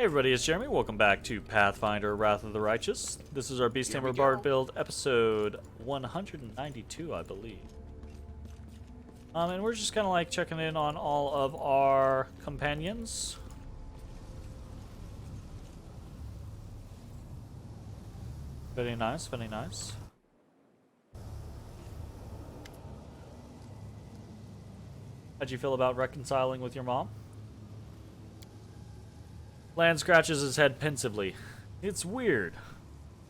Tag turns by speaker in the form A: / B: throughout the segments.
A: Hey everybody, it's Jeremy. Welcome back to Pathfinder, Wrath of the Righteous. This is our Beast Tamer Bard build, episode 192, I believe. And we're just kind of like checking in on all of our companions. Very nice, very nice. How'd you feel about reconciling with your mom? Lan scratches his head pensively. It's weird.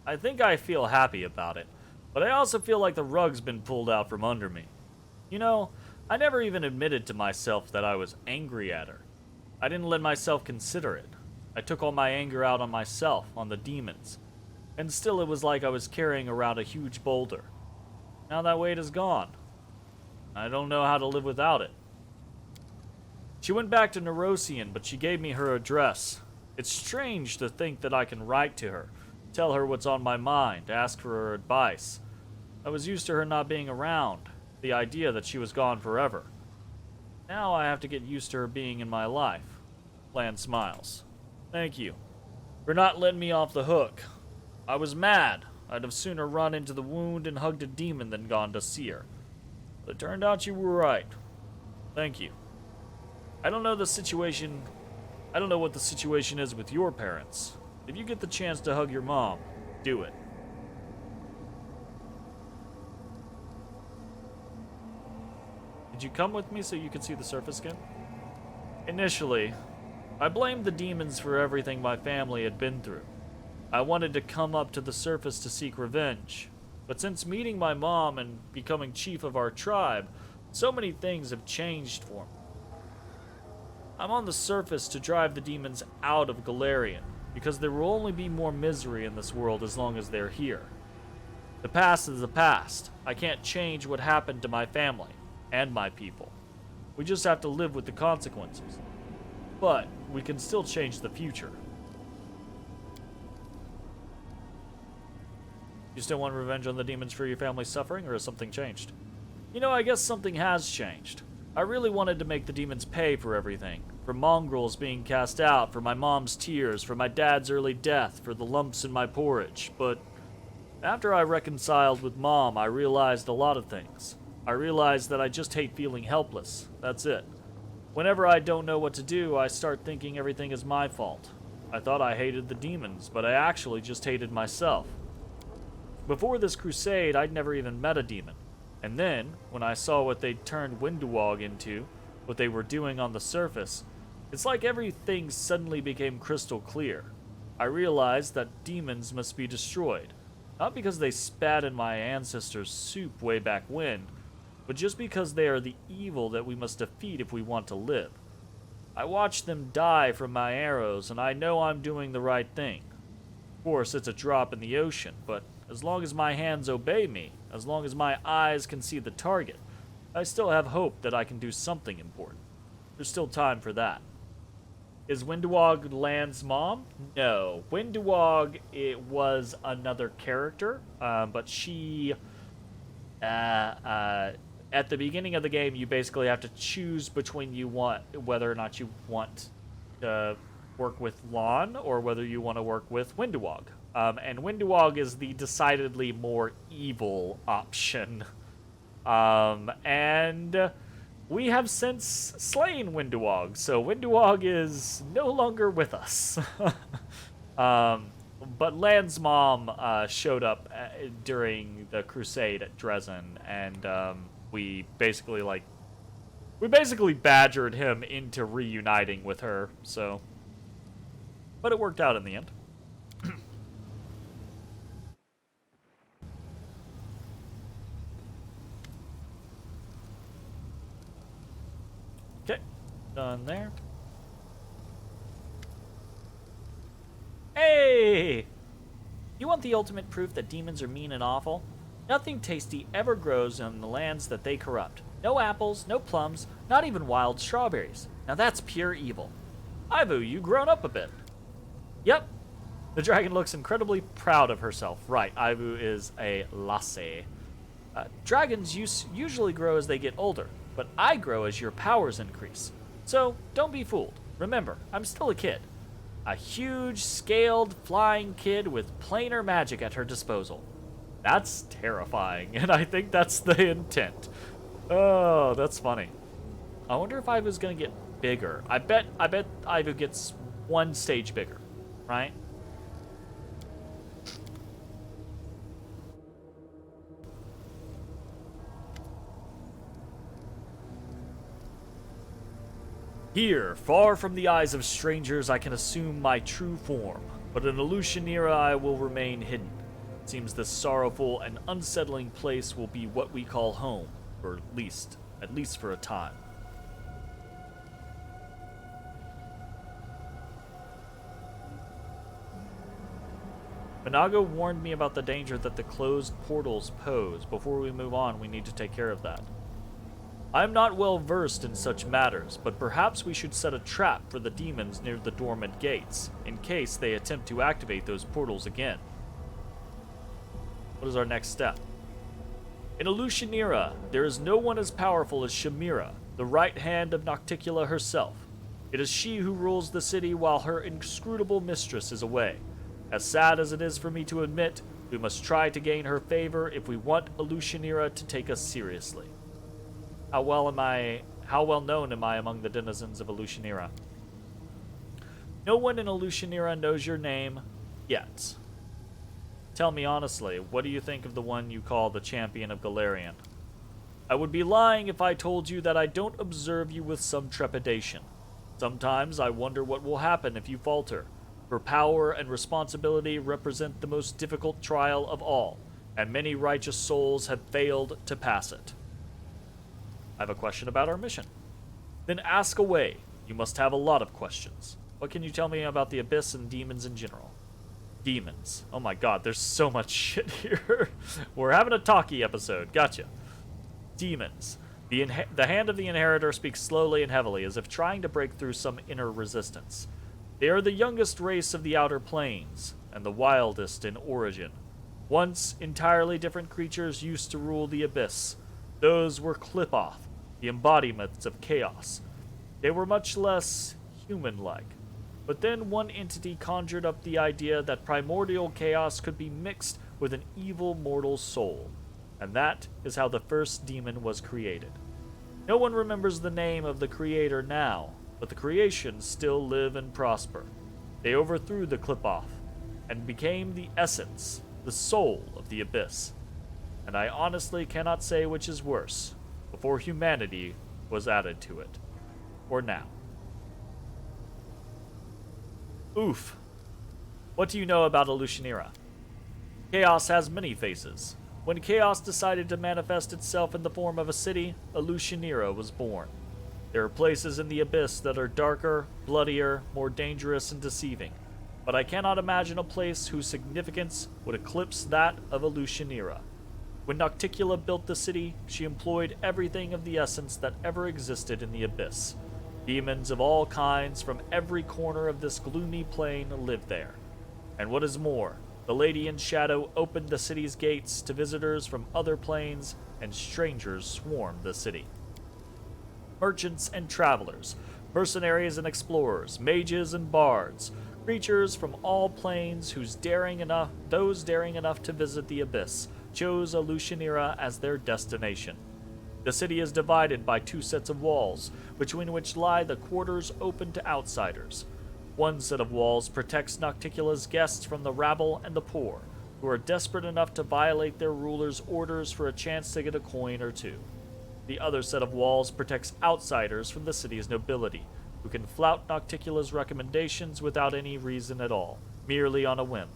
A: I think I feel happy about it, but I also feel like the rug's been pulled out from under me. You know, I never even admitted to myself that I was angry at her. I didn't let myself consider it. I took all my anger out on myself, on the demons. And still it was like I was carrying around a huge boulder. Now that weight is gone. I don't know how to live without it. She went back to Neurosian, but she gave me her address. It's strange to think that I can write to her, tell her what's on my mind, ask for her advice. I was used to her not being around, the idea that she was gone forever. Now I have to get used to her being in my life. Lan smiles. Thank you for not letting me off the hook. I was mad. I'd have sooner run into the wound and hugged a demon than gone to see her. But it turned out you were right. Thank you. I don't know what the situation is with your parents. If you get the chance to hug your mom, do it. Did you come with me so you could see the surface again? Initially, I blamed the demons for everything my family had been through. I wanted to come up to the surface to seek revenge. But since meeting my mom and becoming chief of our tribe, so many things have changed for me. I'm on the surface to drive the demons out of Golarion, because there will only be more misery in this world as long as they're here. The past is the past. I can't change what happened to my family, and my people. We just have to live with the consequences. But we can still change the future. You still want revenge on the demons for your family's suffering, or has something changed? You know, I guess something has changed. I really wanted to make the demons pay for everything. For mongrels being cast out, for my mom's tears, for my dad's early death, for the lumps in my porridge. But after I reconciled with Mom, I realized a lot of things. I realized that I just hate feeling helpless. That's it. Whenever I don't know what to do, I start thinking everything is my fault. I thought I hated the demons, but I actually just hated myself. Before this crusade, I'd never even met a demon. And then, when I saw what they'd turned WotR into, what they were doing on the surface, it's like everything suddenly became crystal clear. I realized that demons must be destroyed. Not because they spat in my ancestors' soup way back when, but just because they are the evil that we must defeat if we want to live. I watched them die from my arrows, and I know I'm doing the right thing. Of course, it's a drop in the ocean, but as long as my hands obey me, as long as my eyes can see the target, I still have hope that I can do something important. There's still time for that. Is WotR Lan's mom? No. WotR, it was another character, but she... at the beginning of the game, you basically have to choose between whether or not you want to work with Lan or whether you want to work with WotR. And WotR is the decidedly more evil option. And we have since slain WotR, so WotR is no longer with us. But Lan's mom showed up during the crusade at Dresden, and we basically badgered him into reuniting with her. So, but it worked out in the end. Okay, done there. Hey! You want the ultimate proof that demons are mean and awful? Nothing tasty ever grows in the lands that they corrupt. No apples, no plums, not even wild strawberries. Now that's pure evil. Ivu, you grown up a bit. Yep. The dragon looks incredibly proud of herself. Right, Ivu is a lassie. Dragons usually grow as they get older, but I grow as your powers increase. So, don't be fooled. Remember, I'm still a kid. A huge, scaled, flying kid with planar magic at her disposal. That's terrifying, and I think that's the intent. Oh, that's funny. I wonder if Ivu's gonna get bigger. I bet Ivu gets one stage bigger, right? Here, far from the eyes of strangers, I can assume my true form, but in Elutionira I will remain hidden. It seems this sorrowful and unsettling place will be what we call home, or at least for a time. Minago warned me about the danger that the closed portals pose. Before we move on, we need to take care of that. I am not well versed in such matters, but perhaps we should set a trap for the demons near the dormant gates, in case they attempt to activate those portals again. What is our next step? In Elutionira, there is no one as powerful as Shamira, the right hand of Nocticula herself. It is she who rules the city while her inscrutable mistress is away. As sad as it is for me to admit, we must try to gain her favor if we want Elutionira to take us seriously. How well known am I among the denizens of Elutionira? No one in Elutionira knows your name yet. Tell me honestly, what do you think of the one you call the champion of Golarion? I would be lying if I told you that I don't observe you with some trepidation. Sometimes I wonder what will happen if you falter, for power and responsibility represent the most difficult trial of all, and many righteous souls have failed to pass it. I have a question about our mission. Then ask away. You must have a lot of questions. What can you tell me about the Abyss and demons in general? Demons. Oh my god, there's so much shit here. We're having a talkie episode. Gotcha. Demons. The hand of the Inheritor speaks slowly and heavily, as if trying to break through some inner resistance. They are the youngest race of the Outer Planes, and the wildest in origin. Once, entirely different creatures used to rule the Abyss. Those were Clipoth, the embodiments of chaos. They were much less human-like. But then one entity conjured up the idea that primordial chaos could be mixed with an evil mortal soul. And that is how the first demon was created. No one remembers the name of the creator now, but the creations still live and prosper. They overthrew the Clipoth, and became the essence, the soul of the Abyss. And I honestly cannot say which is worse, before humanity was added to it, or now. Oof. What do you know about Elutionira? Chaos has many faces. When chaos decided to manifest itself in the form of a city, Elutionira was born. There are places in the Abyss that are darker, bloodier, more dangerous and deceiving, but I cannot imagine a place whose significance would eclipse that of Elutionira. When Nocticula built the city, she employed everything of the essence that ever existed in the Abyss. Demons of all kinds from every corner of this gloomy plain live there. And what is more, the Lady in Shadow opened the city's gates to visitors from other planes, and strangers swarmed the city. Merchants and travelers, mercenaries and explorers, mages and bards, creatures from all planes those daring enough to visit the Abyss, chose Elutionira as their destination. The city is divided by two sets of walls, between which lie the quarters open to outsiders. One set of walls protects Nocticula's guests from the rabble and the poor, who are desperate enough to violate their ruler's orders for a chance to get a coin or two. The other set of walls protects outsiders from the city's nobility, who can flout Nocticula's recommendations without any reason at all, merely on a whim.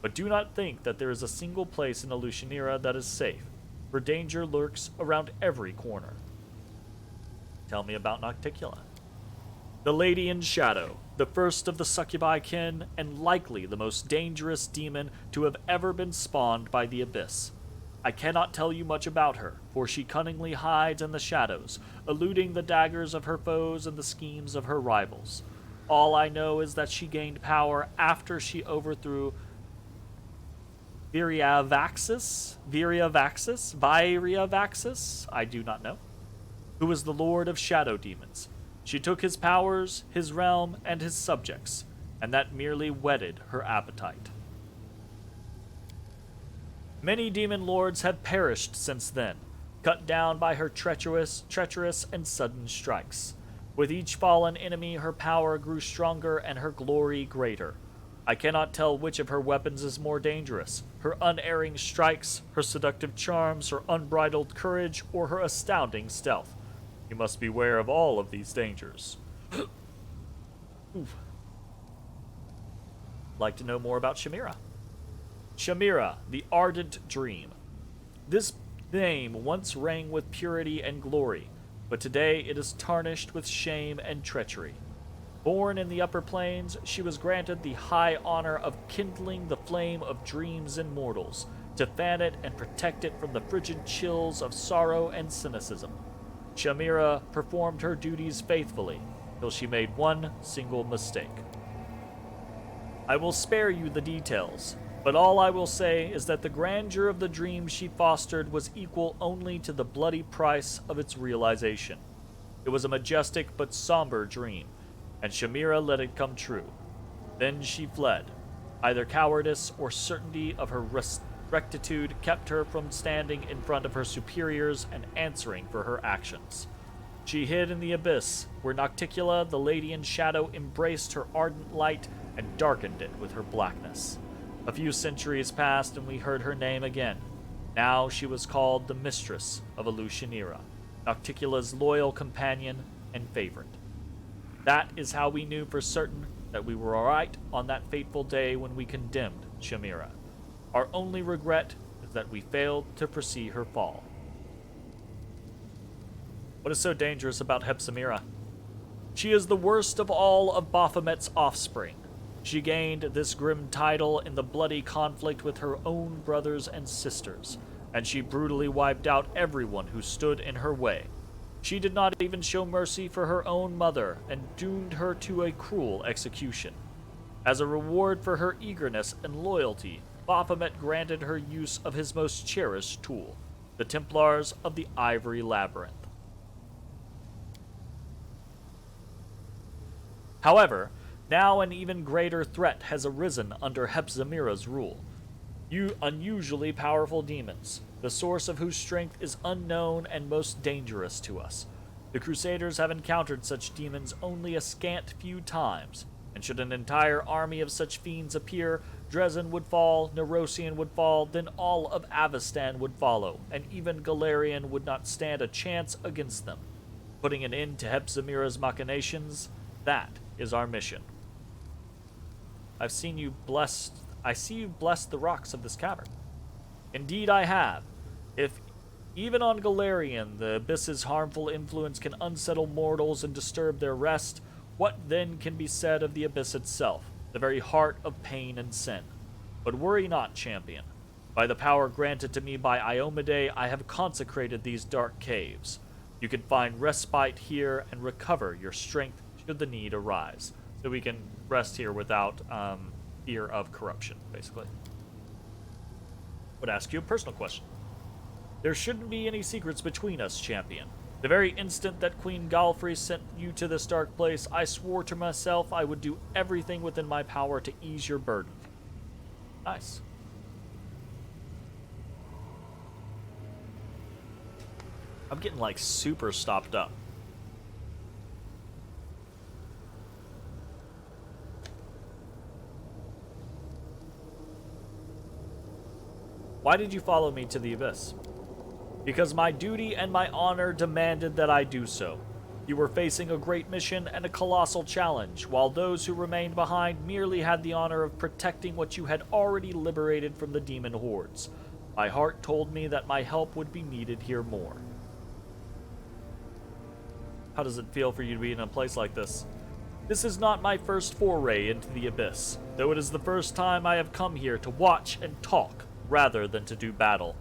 A: But do not think that there is a single place in Elutionira that is safe, for danger lurks around every corner. Tell me about Nocticula. The Lady in Shadow, the first of the succubi kin, and likely the most dangerous demon to have ever been spawned by the Abyss. I cannot tell you much about her, for she cunningly hides in the shadows, eluding the daggers of her foes and the schemes of her rivals. All I know is that she gained power after she overthrew Viriavaxis, I do not know, who was the lord of shadow demons. She took his powers, his realm, and his subjects, and that merely whetted her appetite. Many demon lords have perished since then, cut down by her treacherous and sudden strikes. With each fallen enemy, her power grew stronger and her glory greater. I cannot tell which of her weapons is more dangerous, her unerring strikes, her seductive charms, her unbridled courage, or her astounding stealth. You must beware of all of these dangers. Oof. Like to know more about Shamira? Shamira, the Ardent Dream. This name once rang with purity and glory, but today it is tarnished with shame and treachery. Born in the upper planes, she was granted the high honor of kindling the flame of dreams in mortals, to fan it and protect it from the frigid chills of sorrow and cynicism. Shamira performed her duties faithfully, till she made one single mistake. I will spare you the details, but all I will say is that the grandeur of the dream she fostered was equal only to the bloody price of its realization. It was a majestic but somber dream, and Shamira let it come true. Then she fled. Either cowardice or certainty of her rectitude kept her from standing in front of her superiors and answering for her actions. She hid in the abyss, where Nocticula, the lady in shadow, embraced her ardent light and darkened it with her blackness. A few centuries passed and we heard her name again. Now she was called the Mistress of Alushanira, Nocticula's loyal companion and favorite. That is how we knew for certain that we were right on that fateful day when we condemned Shamira. Our only regret is that we failed to foresee her fall. What is so dangerous about Hepzibah? She is the worst of all of Baphomet's offspring. She gained this grim title in the bloody conflict with her own brothers and sisters, and she brutally wiped out everyone who stood in her way. She did not even show mercy for her own mother and doomed her to a cruel execution. As a reward for her eagerness and loyalty, Baphomet granted her use of his most cherished tool, the Templars of the Ivory Labyrinth. However, now an even greater threat has arisen under Hepzibah's rule. Unusually powerful demons, the source of whose strength is unknown and most dangerous to us. The Crusaders have encountered such demons only a scant few times, and should an entire army of such fiends appear, Dresden would fall, Nerosian would fall, then all of Avestan would follow, and even Golarion would not stand a chance against them. Putting an end to Hepzibah's machinations, that is our mission. I see you bless the rocks of this cavern. Indeed I have. If even on Golarion the abyss's harmful influence can unsettle mortals and disturb their rest, what then can be said of the abyss itself, the very heart of pain and sin? But worry not, champion. By the power granted to me by Iomade, I have consecrated these dark caves. You can find respite here and recover your strength should the need arise. So we can rest here without fear of corruption, basically. Would ask you a personal question. There shouldn't be any secrets between us, champion. The very instant that Queen Galfrey sent you to this dark place, I swore to myself I would do everything within my power to ease your burden. Nice. I'm getting, like, super stopped up. Why did you follow me to the abyss? Because my duty and my honor demanded that I do so. You were facing a great mission and a colossal challenge, while those who remained behind merely had the honor of protecting what you had already liberated from the demon hordes. My heart told me that my help would be needed here more. How does it feel for you to be in a place like this? This is not my first foray into the abyss, though it is the first time I have come here to watch and talk, rather than to do battle.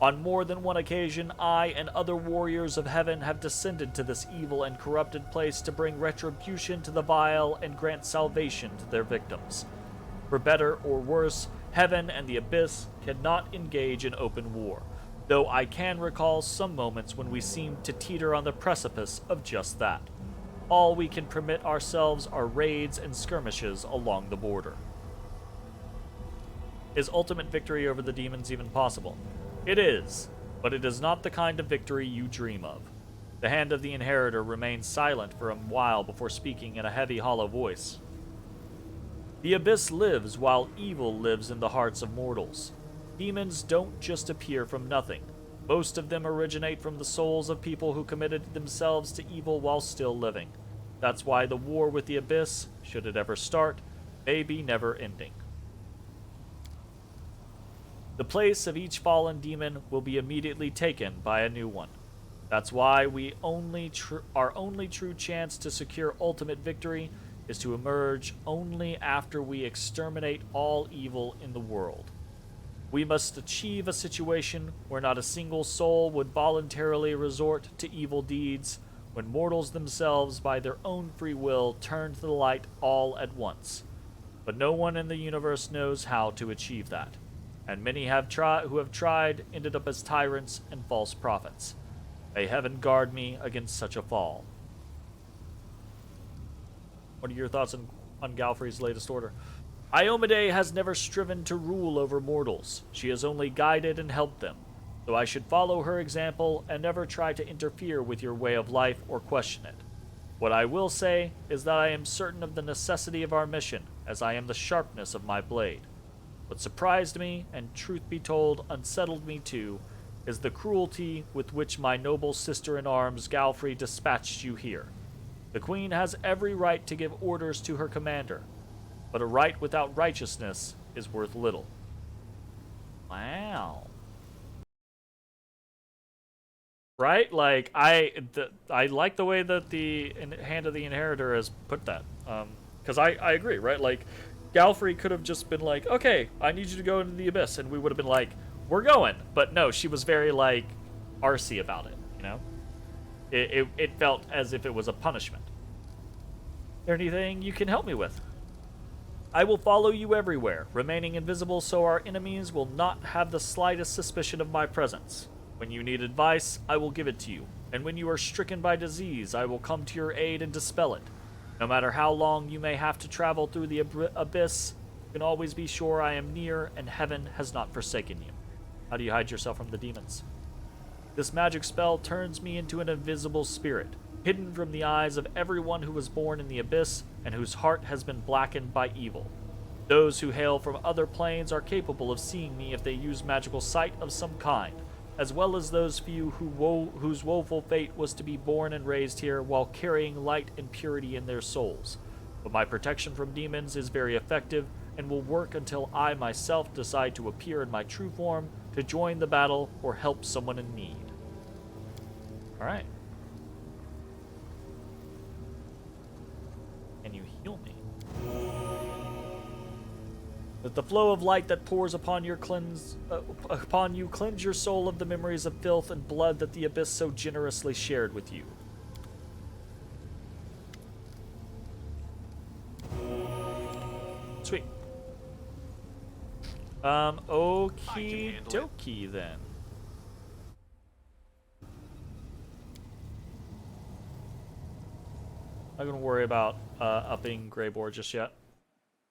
A: On more than one occasion, I and other warriors of heaven have descended to this evil and corrupted place to bring retribution to the vile and grant salvation to their victims. For better or worse, heaven and the abyss cannot engage in open war, though I can recall some moments when we seemed to teeter on the precipice of just that. All we can permit ourselves are raids and skirmishes along the border. Is ultimate victory over the demons even possible? It is, but it is not the kind of victory you dream of. The hand of the Inheritor remains silent for a while before speaking in a heavy, hollow voice. The Abyss lives while evil lives in the hearts of mortals. Demons don't just appear from nothing. Most of them originate from the souls of people who committed themselves to evil while still living. That's why the war with the Abyss, should it ever start, may be never ending. The place of each fallen demon will be immediately taken by a new one. That's why our only true chance to secure ultimate victory is to emerge only after we exterminate all evil in the world. We must achieve a situation where not a single soul would voluntarily resort to evil deeds, when mortals themselves, by their own free will, turn to the light all at once. But no one in the universe knows how to achieve that, and many who have tried ended up as tyrants and false prophets. May heaven guard me against such a fall. What are your thoughts on Galfrey's latest order? Iomedae has never striven to rule over mortals. She has only guided and helped them. So I should follow her example and never try to interfere with your way of life or question it. What I will say is that I am certain of the necessity of our mission, as I am the sharpness of my blade. What surprised me, and truth be told, unsettled me too, is the cruelty with which my noble sister-in-arms Galfrey dispatched you here. The Queen has every right to give orders to her commander, but a right without righteousness is worth little. Wow. Right? Like, I like the way that the Hand of the Inheritor has put that. Because I agree, right? Like, Galfrey could have just been like, okay, I need you to go into the Abyss, and we would have been like, we're going. But no, she was very, like, arsy about it, you know? It felt as if it was a punishment. Is there anything you can help me with? I will follow you everywhere, remaining invisible so our enemies will not have the slightest suspicion of my presence. When you need advice, I will give it to you, and when you are stricken by disease, I will come to your aid and dispel it. No matter how long you may have to travel through the abyss, you can always be sure I am near and heaven has not forsaken you. How do you hide yourself from the demons? This magic spell turns me into an invisible spirit, hidden from the eyes of everyone who was born in the abyss and whose heart has been blackened by evil. Those who hail from other planes are capable of seeing me if they use magical sight of some kind, as well as those few whose woeful fate was to be born and raised here while carrying light and purity in their souls. But my protection from demons is very effective and will work until I myself decide to appear in my true form to join the battle or help someone in need. Alright. Can you heal me? Let the flow of light that pours upon you cleanse your soul of the memories of filth and blood that the abyss so generously shared with you. Sweet. Okie dokie then. Not gonna worry about upping Greybore just yet.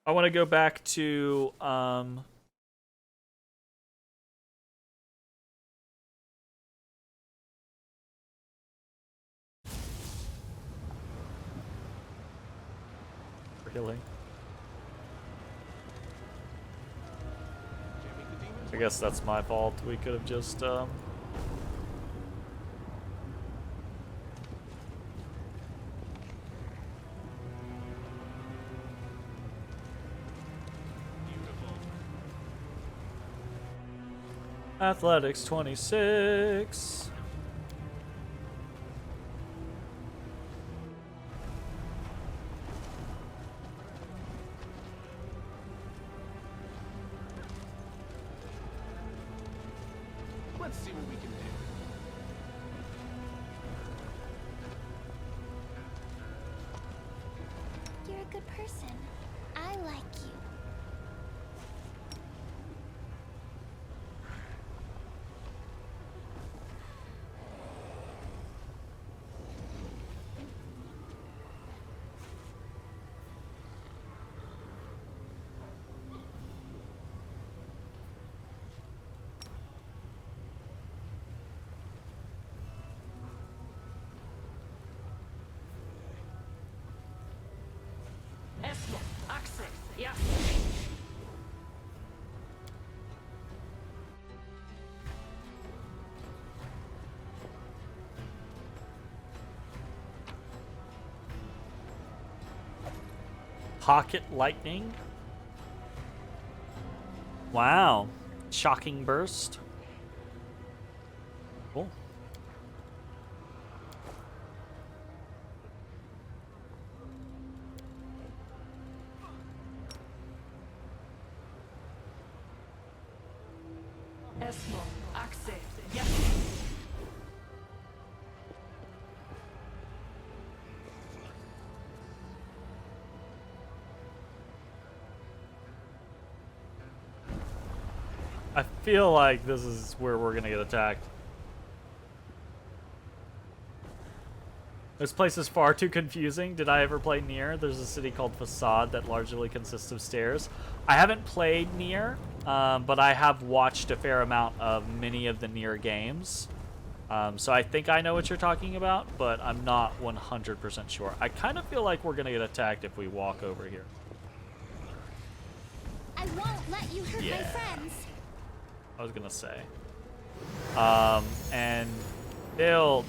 A: I want to go back to for healing. I guess that's my fault. We could have just Athletics 26.
B: Let's see what we can do.
C: You're a good person. I like you.
A: Pocket lightning. Wow. Shocking burst. Cool. I feel like this is where we're gonna get attacked. This place is far too confusing. Did I ever play Nier? There's a city called Facade that largely consists of stairs. I haven't played Nier, but I have watched a fair amount of many of the Nier games. So I think I know what you're talking about, but I'm not 100% sure. I kind of feel like we're gonna get attacked if we walk over here.
C: I won't let you hurt my friends.
A: I was gonna say. And they'll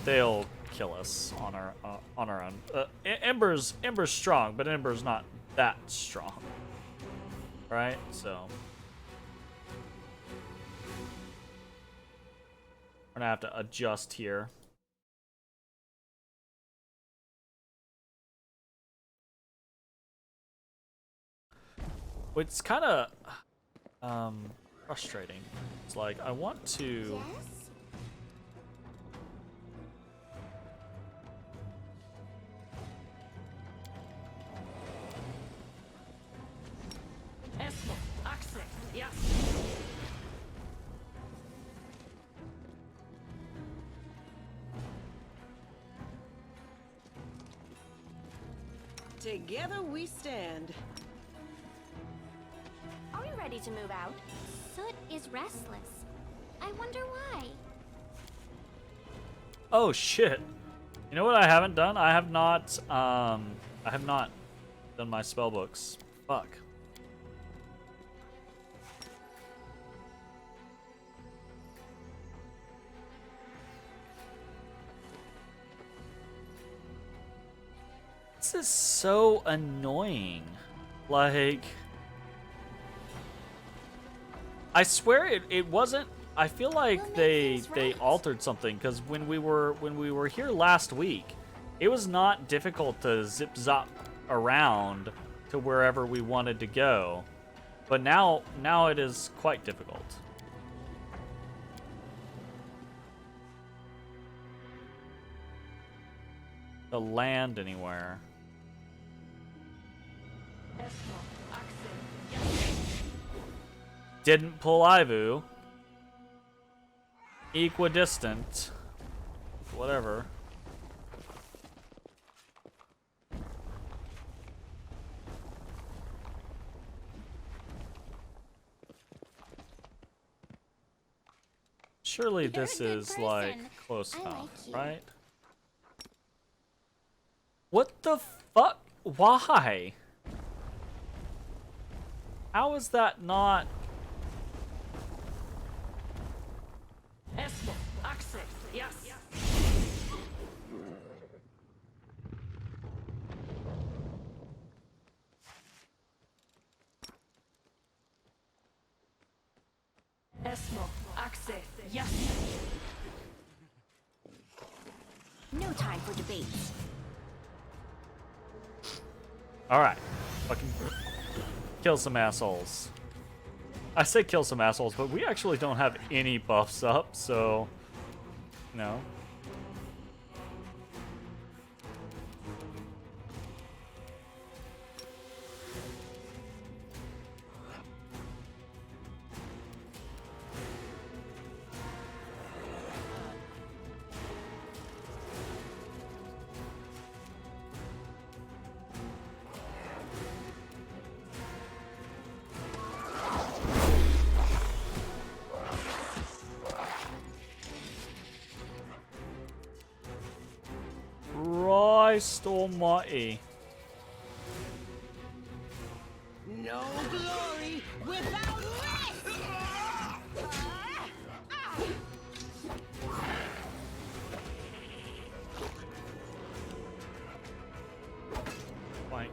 A: kill us on our own. Ember's strong, but Ember's not that strong, right? So we're gonna have to adjust here. It's kind of frustrating. It's like I want to.
D: Together we stand.
C: Are we ready to move out? Soot is restless. I wonder why.
A: Oh shit! You know what I haven't done? I have not done my spell books. Fuck. This is so annoying. Like, I swear it wasn't. I feel like they altered something, because when we were here last week, it was not difficult to zip zop around to wherever we wanted to go, but now it is quite difficult. To land anywhere. Didn't pull Ivu. Equidistant. Whatever. Surely this is like close enough, right? What the fuck? Why? How is that not?
C: No time for debates.
A: Alright. Fucking kill some assholes. I say kill some assholes, but we actually don't have any buffs up, so no. Christ almighty.
D: No glory without risk!
A: Blank.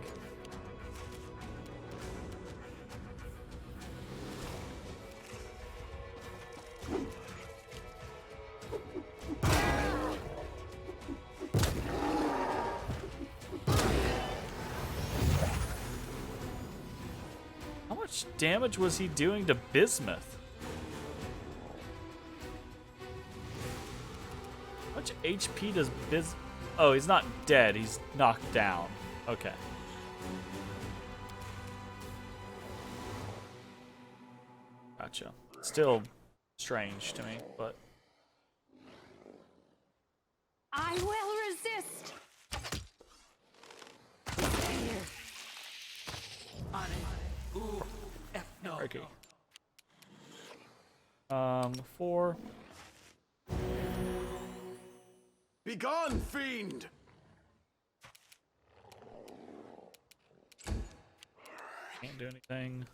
A: How much damage was he doing to Bismuth? How much HP does Oh, he's not dead. He's knocked down. Okay. Gotcha. Still strange to me, but...
C: I will resist.
A: Okay. 4.
B: Begone, fiend!
A: Can't do anything.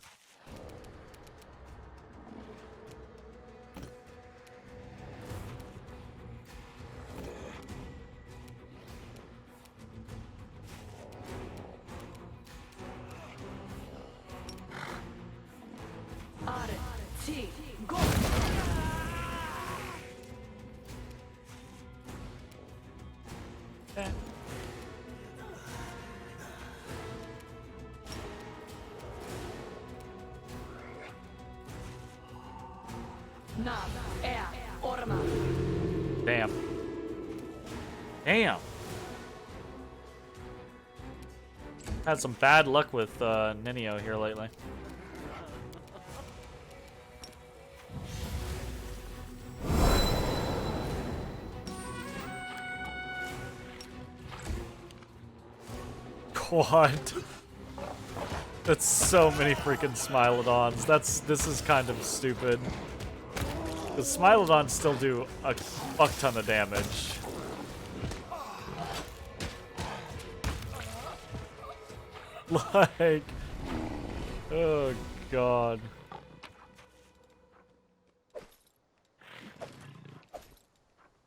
A: Okay. Damn. Damn. Had some bad luck with Ninio here lately. God. That's so many freaking Smilodons. This is kind of stupid. The Smilodons still do a fuck ton of damage. Like, oh god.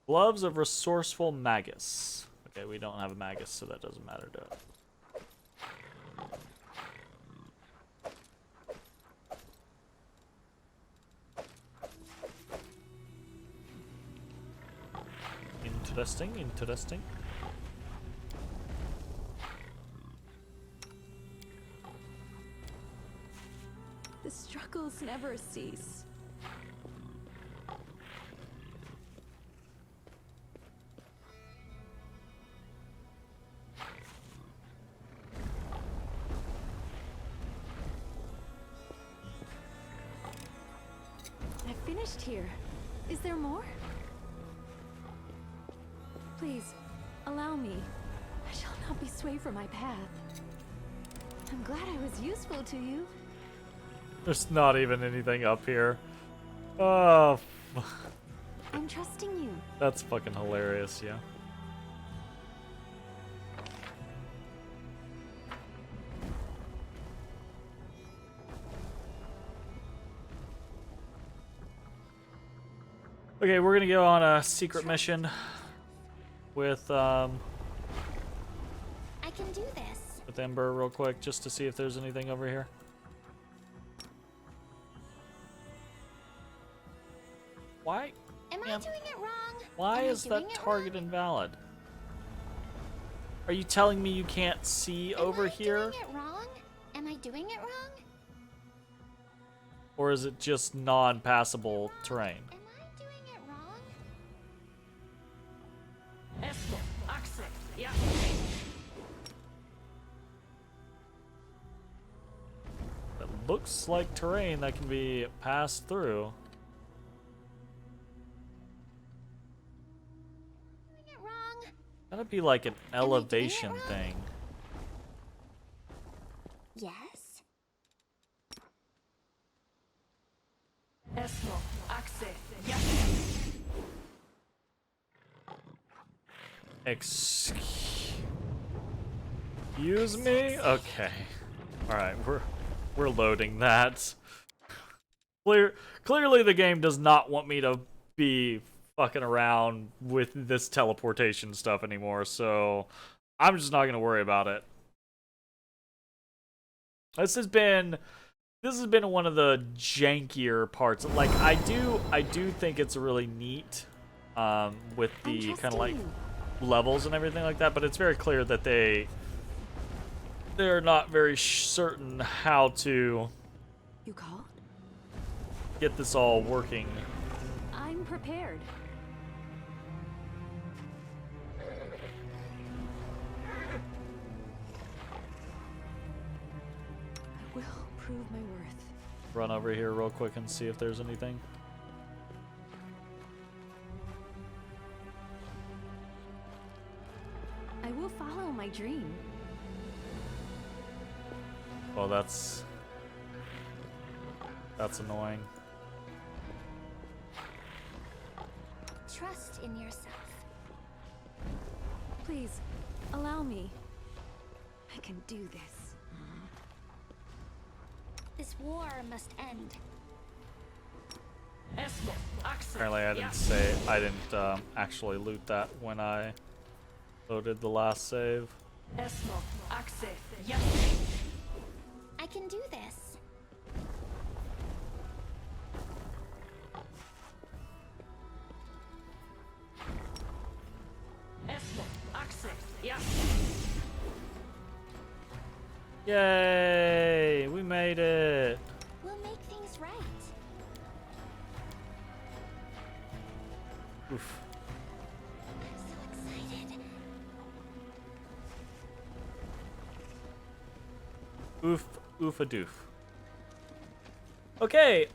A: Gloves of Resourceful Magus. Okay, we don't have a Magus, so that doesn't matter to it. Interesting, interesting.
E: The struggles never cease.
C: I finished here. Is there more? Please, allow me. I shall not be swayed from my path. I'm glad I was useful to you.
A: There's not even anything up here. Oh,
C: I'm trusting you.
A: that's fucking hilarious, yeah. Okay, we're gonna go on a secret mission with
C: I can do this.
A: with Ember real quick, just to see if there's anything over here. Why?
C: Am I
A: Yep.
C: doing it wrong?
A: Why
C: Am I
A: is
C: doing
A: that
C: it
A: target
C: wrong?
A: invalid? Are you telling me you can't see over here?
C: Am I doing it wrong? Am I doing it wrong?
A: Or is it just non-passable terrain?
C: Am I doing it wrong?
A: It looks like terrain that can be passed through.
C: Doing it wrong?
A: Gotta be like an
C: I doing it
A: elevation
C: wrong?
A: thing.
C: Yes.
A: Excuse me? Okay. Alright, We're loading that. Clearly the game does not want me to be fucking around with this teleportation stuff anymore, so I'm just not gonna worry about it. This has been one of the jankier parts. Like I do think it's really neat with the kind of like levels and everything like that, but it's very clear that they're not very certain how to
C: You called?
A: get this all working.
C: I'm prepared. I will prove my worth.
A: Run over here real quick and see if there's anything.
C: I will follow my dream.
A: Oh, that's annoying.
E: Trust in yourself.
C: Please, allow me. I can do this.
E: This war must end.
A: Apparently I didn't actually loot that when I loaded the last save.
E: I can do this.
A: Yay! We made it!
E: We'll make things right.
A: Oof.
E: I'm so excited.
A: Oof, oof a doof. Okay,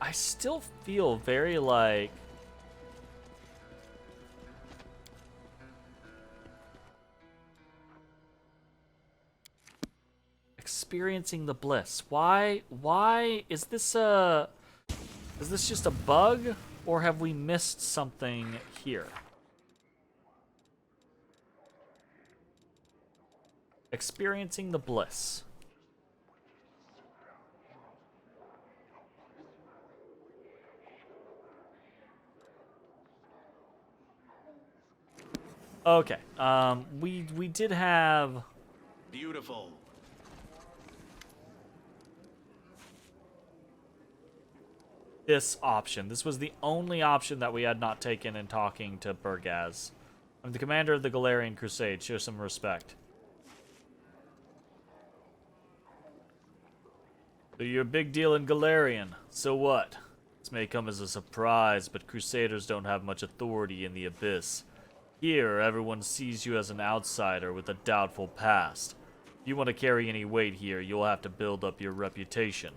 A: I still feel very like experiencing the bliss. Why is this just a bug, or have we missed something here? Experiencing the bliss. Okay. We did have
B: Beautiful.
A: this option. This was the only option that we had not taken in talking to Burgaz. I'm the commander of the Golarion Crusade. Show some respect. So you're a big deal in Golarion. So what? This may come as a surprise, but Crusaders don't have much authority in the Abyss. Here, everyone sees you as an outsider with a doubtful past. If you want to carry any weight here, you'll have to build up your reputation.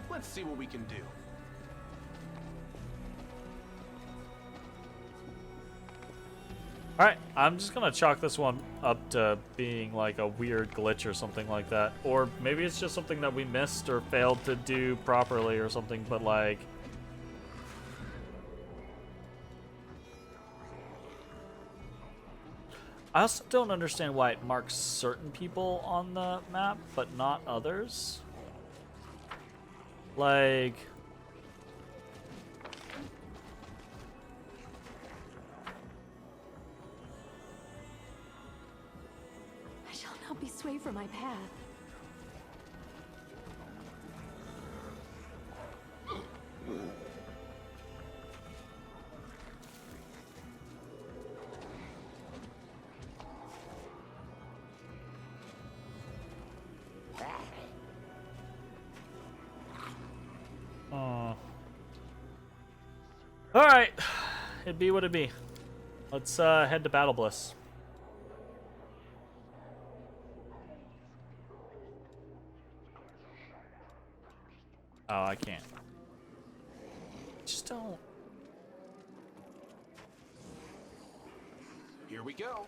B: Let's see what we can do.
A: Alright, I'm just gonna chalk this one up to being like a weird glitch or something like that. Or maybe it's just something that we missed or failed to do properly or something, but like... I also don't understand why it marks certain people on the map, but not others. Like...
C: I shall not be swayed from my path.
A: Alright. It be what it be. Let's head to Battle Bliss. Oh, I can't. Just don't.
B: Here we go.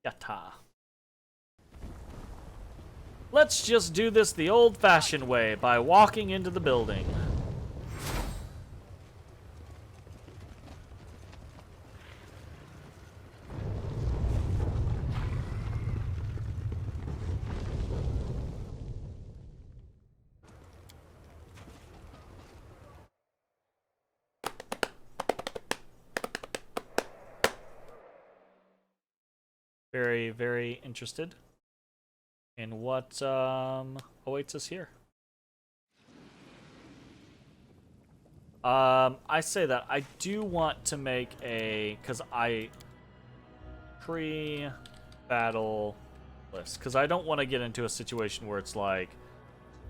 A: Yatta. Let's just do this the old-fashioned way by walking into the building. Very, very interested in what awaits us here. I say that I do want to make a, because I pre-battle list, because I don't want to get into a situation where it's like,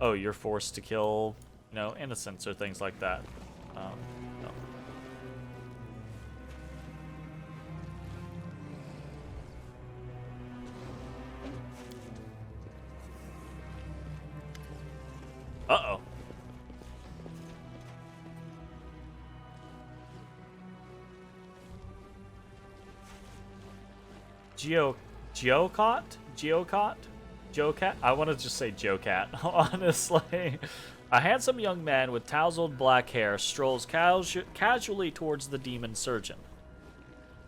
A: oh, you're forced to kill, you know, innocents or things like that. No. Uh-oh. Geocat? I want to just say Geocat, honestly. A handsome young man with tousled black hair strolls casually towards the demon surgeon.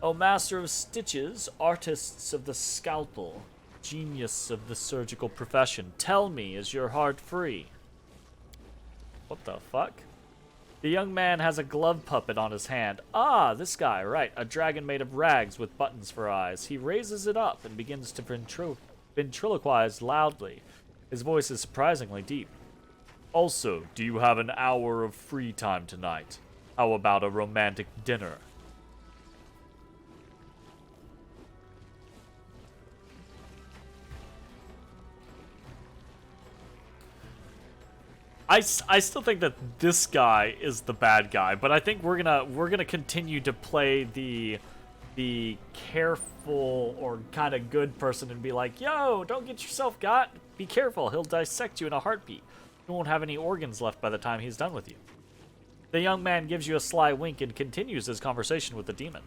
A: O master of stitches, artists of the scalpel, genius of the surgical profession, tell me, is your heart free? What the fuck? The young man has a glove puppet on his hand. Ah, this guy, right. A dragon made of rags with buttons for eyes. He raises it up and begins to ventriloquize loudly. His voice is surprisingly deep. Also, do you have an hour of free time tonight? How about a romantic dinner? I still think that this guy is the bad guy, but I think we're gonna continue to play the careful or kind of good person and be like, yo, don't get yourself got. Be careful. He'll dissect you in a heartbeat. You won't have any organs left by the time he's done with you. The young man gives you a sly wink and continues his conversation with the demon.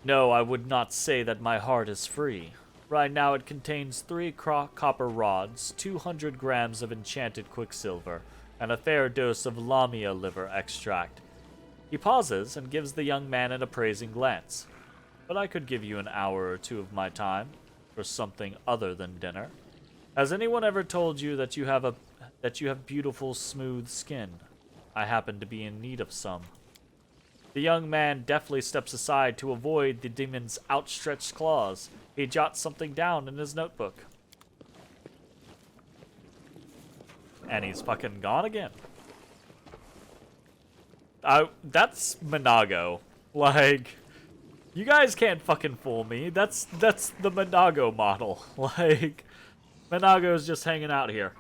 A: No, I would not say that my heart is free. Right now it contains 3 copper rods, 200 grams of enchanted quicksilver, and a fair dose of lamia liver extract. He pauses and gives the young man an appraising glance. But I could give you an hour or 2 of my time for something other than dinner. Has anyone ever told you that you have beautiful, smooth skin? I happen to be in need of some. The young man deftly steps aside to avoid the demon's outstretched claws. He jots something down in his notebook. And he's fucking gone again. That's Minago. Like, you guys can't fucking fool me. That's the Minago model. Like, Minago's just hanging out here.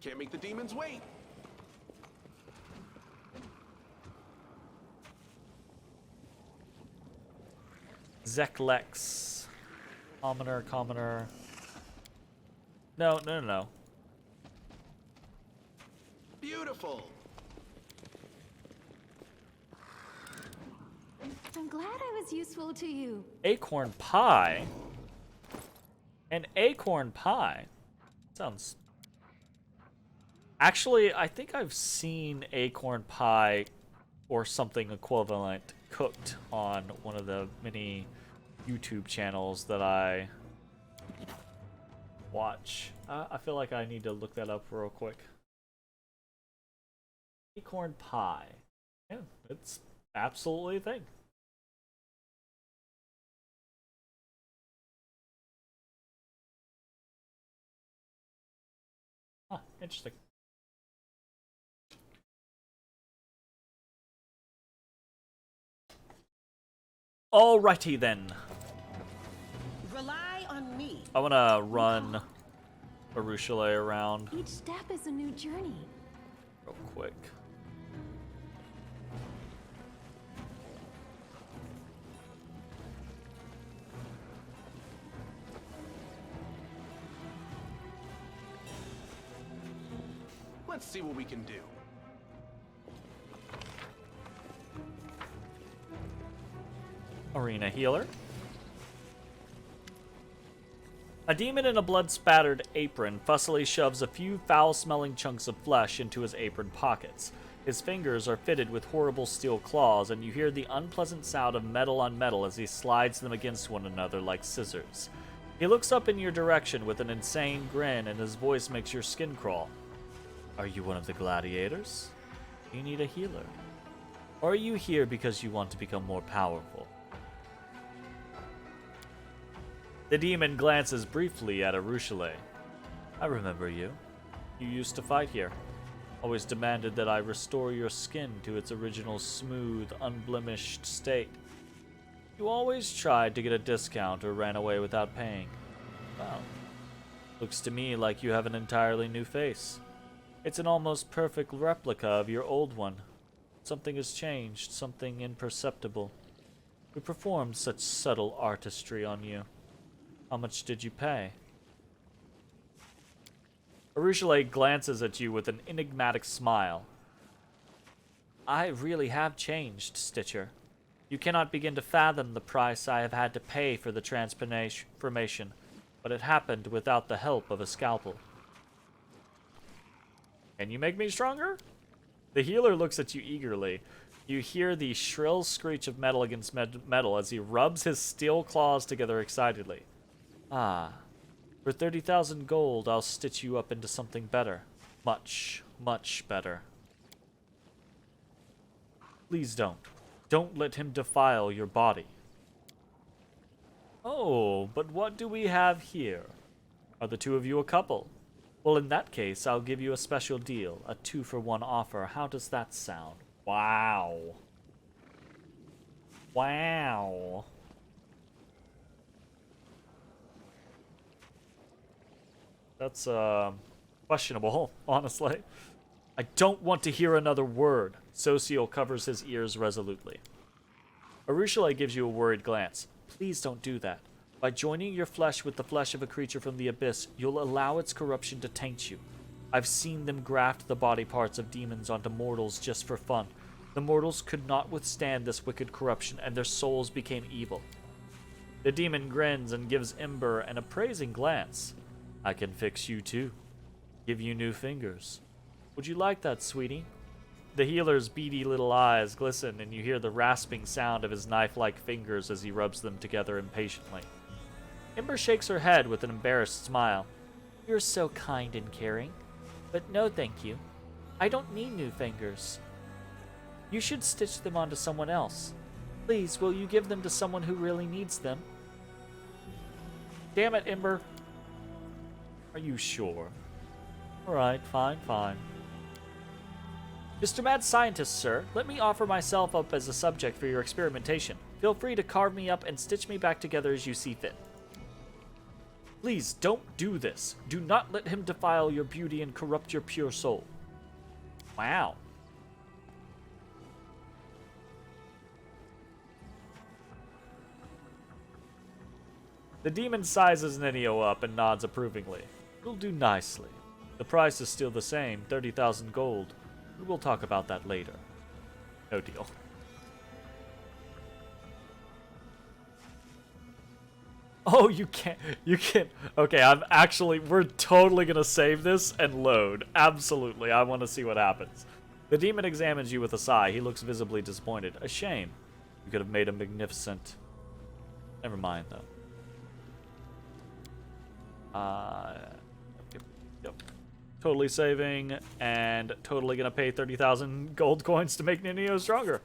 B: Can't make the demons wait.
A: Zeklex. Commoner. No.
B: Beautiful.
C: I'm glad I was useful to you.
A: Acorn pie? An acorn pie? Sounds... Actually, I think I've seen acorn pie or something equivalent cooked on one of the many YouTube channels that I watch. I feel like I need to look that up real quick. Acorn pie. Yeah, it's absolutely a thing. Huh, interesting. Alrighty then.
D: Rely on me.
A: I want to run Arushale around
C: Each step is a new journey.
A: real quick.
B: Let's see what we can do.
A: Arena healer. A demon in a blood-spattered apron fussily shoves a few foul-smelling chunks of flesh into his apron pockets. His fingers are fitted with horrible steel claws, and you hear the unpleasant sound of metal on metal as he slides them against one another like scissors. He looks up in your direction with an insane grin, and his voice makes your skin crawl. Are you one of the gladiators? Do you need a healer? Or are you here because you want to become more powerful? The demon glances briefly at Arushale. I remember you. You used to fight here. Always demanded that I restore your skin to its original smooth, unblemished state. You always tried to get a discount or ran away without paying. Well, looks to me like you have an entirely new face. It's an almost perfect replica of your old one. Something has changed, something imperceptible. We performed such subtle artistry on you. How much did you pay? Arushale glances at you with an enigmatic smile. I really have changed, Stitcher. You cannot begin to fathom the price I have had to pay for the transformation, but it happened without the help of a scalpel. Can you make me stronger? The healer looks at you eagerly. You hear the shrill screech of metal against metal as he rubs his steel claws together excitedly. Ah, for 30,000 gold, I'll stitch you up into something better. Much, much better. Please don't. Don't let him defile your body. Oh, but what do we have here? Are the two of you a couple? Well, in that case, I'll give you a special deal, a 2-for-1 offer. How does that sound? Wow. Wow. That's, questionable, honestly. I don't want to hear another word. Socio covers his ears resolutely. Arushale gives you a worried glance. Please don't do that. By joining your flesh with the flesh of a creature from the abyss, you'll allow its corruption to taint you. I've seen them graft the body parts of demons onto mortals just for fun. The mortals could not withstand this wicked corruption, and their souls became evil. The demon grins and gives Ember an appraising glance. I can fix you too. Give you new fingers. Would you like that, sweetie? The healer's beady little eyes glisten, and you hear the rasping sound of his knife-like fingers as he rubs them together impatiently. Ember shakes her head with an embarrassed smile. You're so kind and caring. But no thank you. I don't need new fingers. You should stitch them onto someone else. Please, will you give them to someone who really needs them? Damn it, Ember. Are you sure? Alright, fine. Mr. Mad Scientist, sir, let me offer myself up as a subject for your experimentation. Feel free to carve me up and stitch me back together as you see fit. Please, don't do this. Do not let him defile your beauty and corrupt your pure soul. Wow. The demon sizes Nenio up and nods approvingly. You'll do nicely. The price is still the same, 30,000 gold. But we'll talk about that later. No deal. Oh, you can't. Okay, we're totally gonna save this and load. Absolutely, I want to see what happens. The demon examines you with a sigh. He looks visibly disappointed. A shame. You could have made a magnificent... Never mind, though. Yep. Totally saving, and totally gonna pay 30,000 gold coins to make Nenio stronger.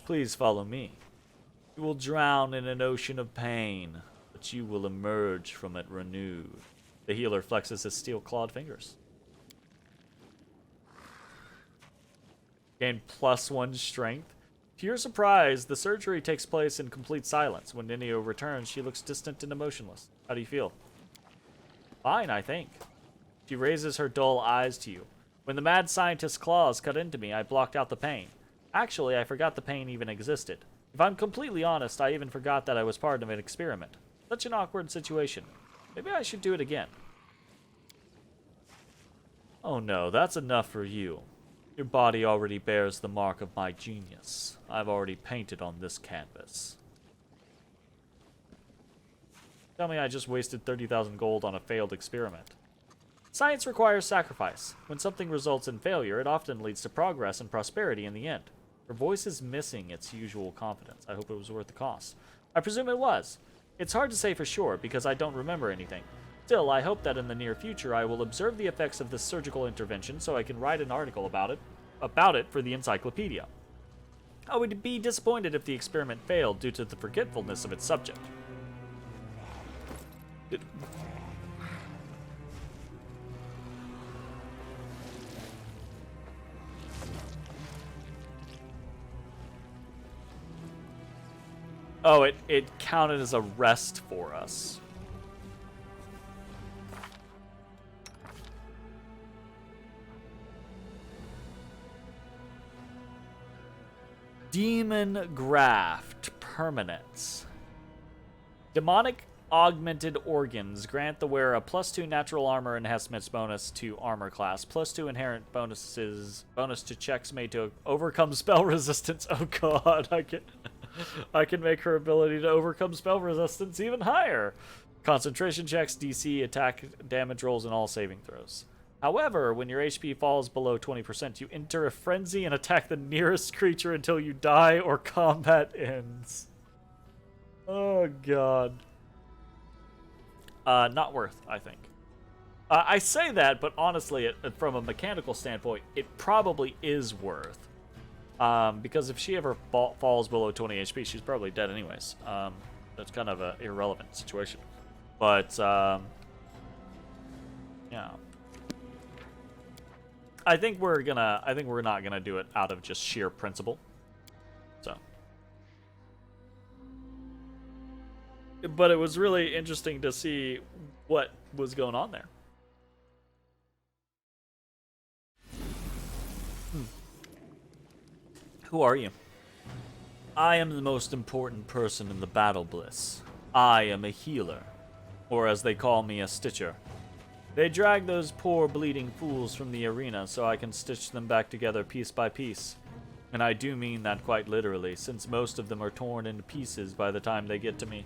A: Please follow me. You will drown in an ocean of pain, but you will emerge from it renewed. The healer flexes his steel-clawed fingers. Gain +1 strength. To your surprise, the surgery takes place in complete silence. When Ninio returns, she looks distant and emotionless. How do you feel? Fine, I think. She raises her dull eyes to you. When the mad scientist's claws cut into me, I blocked out the pain. Actually, I forgot the pain even existed. If I'm completely honest, I even forgot that I was part of an experiment. Such an awkward situation. Maybe I should do it again. Oh no, that's enough for you. Your body already bears the mark of my genius. I've already painted on this canvas. Tell me I just wasted 30,000 gold on a failed experiment. Science requires sacrifice. When something results in failure, it often leads to progress and prosperity in the end. Her voice is missing its usual confidence. I hope it was worth the cost. I presume it was. It's hard to say for sure because I don't remember anything. Still, I hope that in the near future I will observe the effects of this surgical intervention so I can write an article about it for the encyclopedia. I would be disappointed if the experiment failed due to the forgetfulness of its subject. Oh, it counted as a rest for us. Demon Graft. Permanence. Demonic augmented organs grant the wearer a +2 natural armor enhancements bonus to armor class, +2 inherent bonus to checks made to overcome spell resistance. Oh god, I can make her ability to overcome spell resistance even higher. Concentration checks, DC, attack, damage rolls, and all saving throws. However, when your HP falls below 20%, you enter a frenzy and attack the nearest creature until you die or combat ends. Oh god. Not worth, I think. I say that, but honestly, from a mechanical standpoint, it probably is worth. Because if she ever falls below 20 HP, she's probably dead anyways. That's kind of an irrelevant situation. But, yeah. I think we're not gonna do it out of just sheer principle. So. But it was really interesting to see what was going on there. Who are you? I am the most important person in the battle bliss. I am a healer, or as they call me, a stitcher. They drag those poor bleeding fools from the arena so I can stitch them back together piece by piece. And I do mean that quite literally, since most of them are torn into pieces by the time they get to me.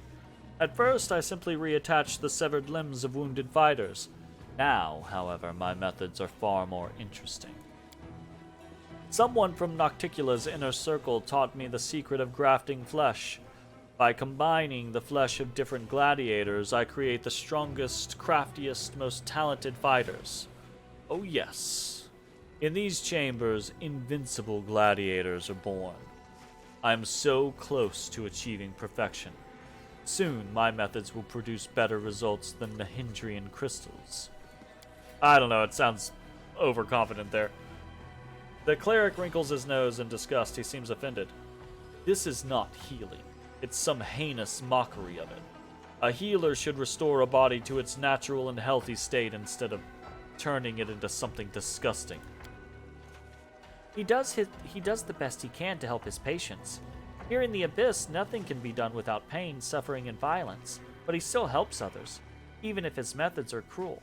A: At first, I simply reattached the severed limbs of wounded fighters. Now, however, my methods are far more interesting. Someone from Nocticula's inner circle taught me the secret of grafting flesh. By combining the flesh of different gladiators, I create the strongest, craftiest, most talented fighters. Oh yes. In these chambers, invincible gladiators are born. I'm so close to achieving perfection. Soon, my methods will produce better results than the Hindrian crystals. I don't know, it sounds overconfident there. The cleric wrinkles his nose in disgust. He seems offended. This is not healing. It's some heinous mockery of it. A healer should restore a body to its natural and healthy state instead of turning it into something disgusting. He does the best he can to help his patients. Here in the Abyss, nothing can be done without pain, suffering, and violence, but he still helps others, even if his methods are cruel.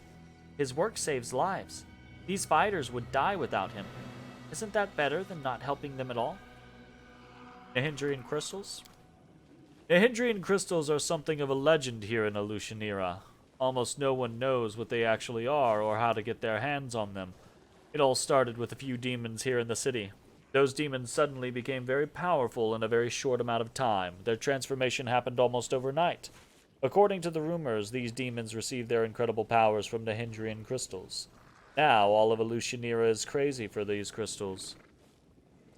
A: His work saves lives. These fighters would die without him. Isn't that better than not helping them at all? Nahindrian crystals? Nahindrian crystals are something of a legend here in Alushanira. Almost no one knows what they actually are or how to get their hands on them. It all started with a few demons here in the city. Those demons suddenly became very powerful in a very short amount of time. Their transformation happened almost overnight. According to the rumors, these demons received their incredible powers from Nahindrian crystals. Now, all of Alushanira is crazy for these crystals.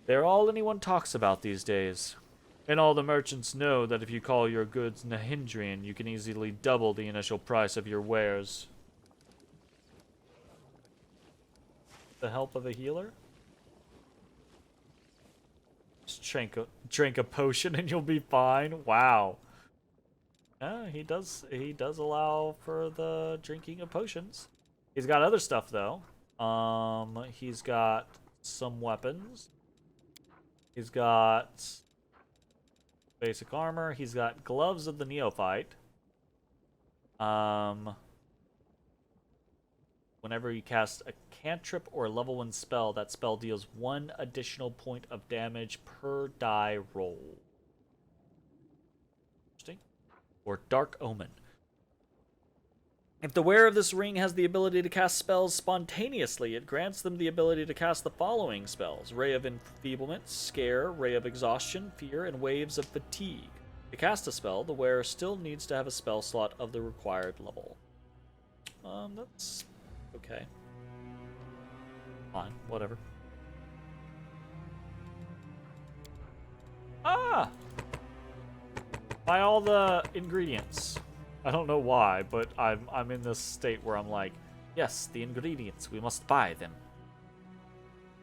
A: They're all anyone talks about these days. And all the merchants know that if you call your goods Nahindrian, you can easily double the initial price of your wares. The help of a healer? Just drink a potion and you'll be fine. Wow. Yeah, he does allow for the drinking of potions. He's got other stuff though. He's got some weapons. He's got basic armor. He's got gloves of the neophyte. Whenever you cast a cantrip or level 1 spell, that spell deals 1 additional point of damage per die roll. Interesting. Or Dark Omen. If the wearer of this ring has the ability to cast spells spontaneously, it grants them the ability to cast the following spells: Ray of Enfeeblement, Scare, Ray of Exhaustion, Fear, and Waves of Fatigue. To cast a spell, the wearer still needs to have a spell slot of the required level. That's okay. Fine, whatever. Ah! Buy all the ingredients. I don't know why, but I'm in this state where I'm like, yes, the ingredients, we must buy them.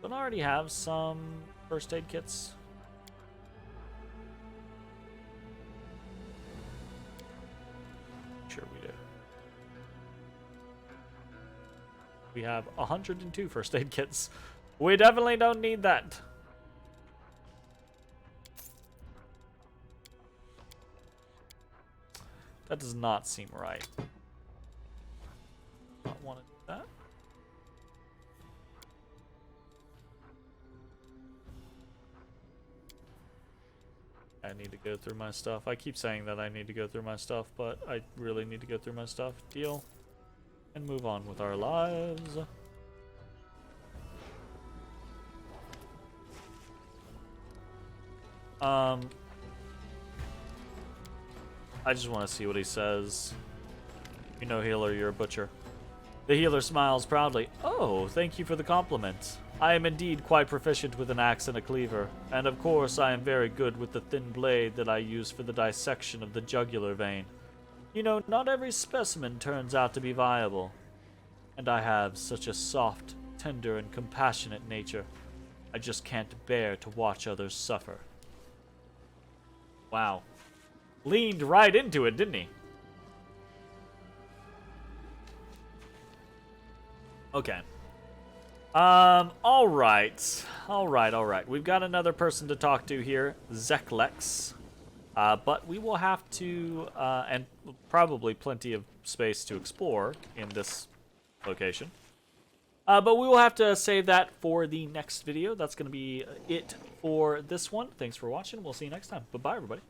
A: Don't I already have some first aid kits? Sure we do. We have 102 first aid kits. We definitely don't need that. That does not seem right. Not want to do that. I need to go through my stuff. I keep saying that I need to go through my stuff, but I really need to go through my stuff. Deal. And move on with our lives. I just want to see what he says. You know, healer, you're a butcher. The healer smiles proudly. Oh, thank you for the compliment. I am indeed quite proficient with an axe and a cleaver, and of course I am very good with the thin blade that I use for the dissection of the jugular vein. You know, not every specimen turns out to be viable. And I have such a soft, tender, and compassionate nature. I just can't bear to watch others suffer. Wow. Leaned right into it, didn't he? Okay. Alright. Alright. We've got another person to talk to here, Zeklex. But we will have to, and probably plenty of space to explore in this location. But we will have to save that for the next video. That's going to be it for this one. Thanks for watching. We'll see you next time. Bye-bye, everybody.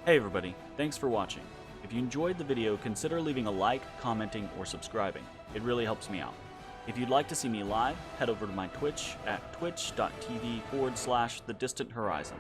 A: Hey, everybody. Thanks for watching. If you enjoyed the video, consider leaving a like, commenting, or subscribing. It really helps me out. If you'd like to see me live, head over to my Twitch at twitch.tv/thedistanthorizon.